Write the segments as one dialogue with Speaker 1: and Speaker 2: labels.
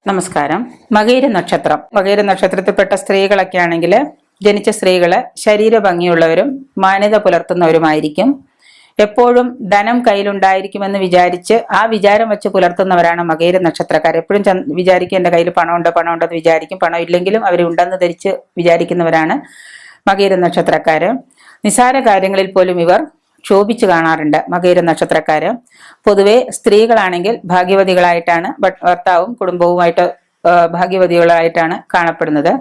Speaker 1: നമസ്കാരം. മകയിര നക്ഷത്രം. മകയിര നക്ഷത്രത്തിൽപ്പെട്ട സ്ത്രീകളൊക്കെ ആണെങ്കിൽ ജനിച്ച സ്ത്രീകള് ശരീര ഭംഗിയുള്ളവരും മാന്യത പുലർത്തുന്നവരുമായിരിക്കും. എപ്പോഴും ധനം കയ്യിലുണ്ടായിരിക്കുമെന്ന് വിചാരിച്ച് ആ വിചാരം വെച്ച് പുലർത്തുന്നവരാണ് മകയിര നക്ഷത്രക്കാർ. എപ്പോഴും വിചാരിക്കും എന്റെ കയ്യിൽ പണമുണ്ടെന്ന് വിചാരിക്കും. പണം ഇല്ലെങ്കിലും അവരുണ്ടെന്ന് ധരിച്ച് വിചാരിക്കുന്നവരാണ് മകയിര നക്ഷത്രക്കാര്. നിസാര കാര്യങ്ങളിൽ പോലും ഇവർ ക്ഷോഭിച്ചു കാണാറുണ്ട് മകയിര നക്ഷത്രക്കാര്. പൊതുവെ സ്ത്രീകളാണെങ്കിൽ ഭാഗ്യവതികളായിട്ടാണ്, ഭർത്താവും കുടുംബവുമായിട്ട് ഭാഗ്യവതികളായിട്ടാണ് കാണപ്പെടുന്നത്.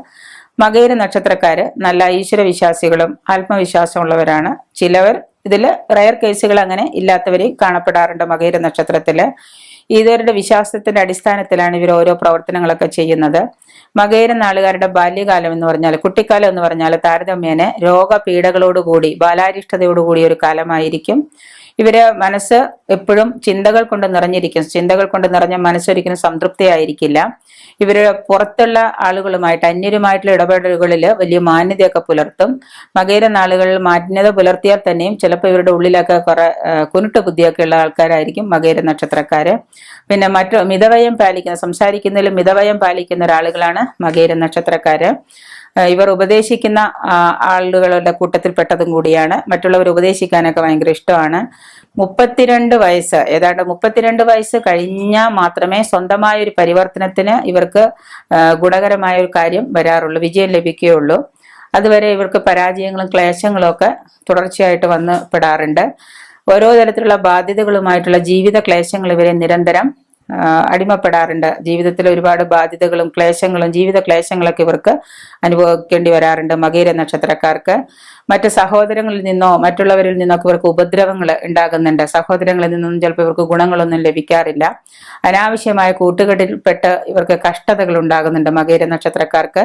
Speaker 1: മകയിര നക്ഷത്രക്കാര് നല്ല ഈശ്വര വിശ്വാസികളും ആത്മവിശ്വാസമുള്ളവരാണ്. ചിലവർ ഇതില് റയർ കേസുകൾ അങ്ങനെ ഇല്ലാത്തവരെയും കാണപ്പെടാറുണ്ട് മകയിര നക്ഷത്രത്തില്. ഇവരുടെ വിശ്വാസത്തിന്റെ അടിസ്ഥാനത്തിലാണ് ഇവർ ഓരോ പ്രവർത്തനങ്ങളൊക്കെ ചെയ്യുന്നത്. മകയിര നാളുകാരുടെ ബാല്യകാലം എന്ന് പറഞ്ഞാൽ, കുട്ടിക്കാലം എന്ന് പറഞ്ഞാൽ താരതമ്യേന രോഗപീഠകളോടുകൂടി ബാലാരിഷ്ടതയോടുകൂടി ഒരു കാലമായിരിക്കും. ഇവര് മനസ്സ് എപ്പോഴും ചിന്തകൾ കൊണ്ട് നിറഞ്ഞിരിക്കും. ചിന്തകൾ കൊണ്ട് നിറഞ്ഞ മനസ്സൊരിക്കലും സംതൃപ്തിയായിരിക്കില്ല. ഇവര് പുറത്തുള്ള ആളുകളുമായിട്ട് അന്യരുമായിട്ടുള്ള ഇടപെടലുകളിൽ വലിയ മാന്യതയൊക്കെ പുലർത്തും. മകയിര നാളുകളിൽ മാന്യത പുലർത്തിയാൽ തന്നെയും ചിലപ്പോൾ ഇവരുടെ ഉള്ളിലൊക്കെ കുറെ കുരുട്ട് ബുദ്ധിയൊക്കെ ഉള്ള ആൾക്കാരായിരിക്കും മകയിര നക്ഷത്രക്കാര്. പിന്നെ മിതവയം പാലിക്കുന്ന, സംസാരിക്കുന്നതിലും മിതവയം പാലിക്കുന്ന ഒരാളുകളാണ് മകയിര നക്ഷത്രക്കാര്. ഇവർ ഉപദേശിക്കുന്ന ആളുകളുടെ കൂട്ടത്തിൽപ്പെട്ടതും കൂടിയാണ്. മറ്റുള്ളവർ ഉപദേശിക്കാനൊക്കെ ഭയങ്കര ഇഷ്ടമാണ്. 32 വയസ്സ്, ഏതാണ്ട് 32 വയസ്സ് കഴിഞ്ഞാൽ മാത്രമേ സ്വന്തമായ ഒരു പരിവർത്തനത്തിന് ഇവർക്ക് ഗുണകരമായ ഒരു കാര്യം വരാറുള്ളൂ, വിജയം ലഭിക്കുകയുള്ളൂ. അതുവരെ ഇവർക്ക് പരാജയങ്ങളും ക്ലേശങ്ങളും ഒക്കെ തുടർച്ചയായിട്ട് വന്ന് പെടാറുണ്ട്. ഓരോ തരത്തിലുള്ള ബാധ്യതകളുമായിട്ടുള്ള ജീവിത ക്ലേശങ്ങൾ ഇവരെ നിരന്തരം അടിമപ്പെടാറുണ്ട്. ജീവിതത്തിൽ ഒരുപാട് ബാധ്യതകളും ക്ലേശങ്ങളും ജീവിത ക്ലേശങ്ങളൊക്കെ ഇവർക്ക് അനുഭവിക്കേണ്ടി വരാറുണ്ട് മകയിര നക്ഷത്രക്കാർക്ക്. മറ്റ് സഹോദരങ്ങളിൽ നിന്നോ മറ്റുള്ളവരിൽ നിന്നൊക്കെ ഇവർക്ക് ഉപദ്രവങ്ങൾ ഉണ്ടാകുന്നുണ്ട്. സഹോദരങ്ങളിൽ നിന്നൊന്നും ചിലപ്പോൾ ഇവർക്ക് ഗുണങ്ങളൊന്നും ലഭിക്കാറില്ല. അനാവശ്യമായ കൂട്ടുകെട്ടിൽപ്പെട്ട് ഇവർക്ക് കഷ്ടതകൾ ഉണ്ടാകുന്നുണ്ട് മകയിര നക്ഷത്രക്കാർക്ക്.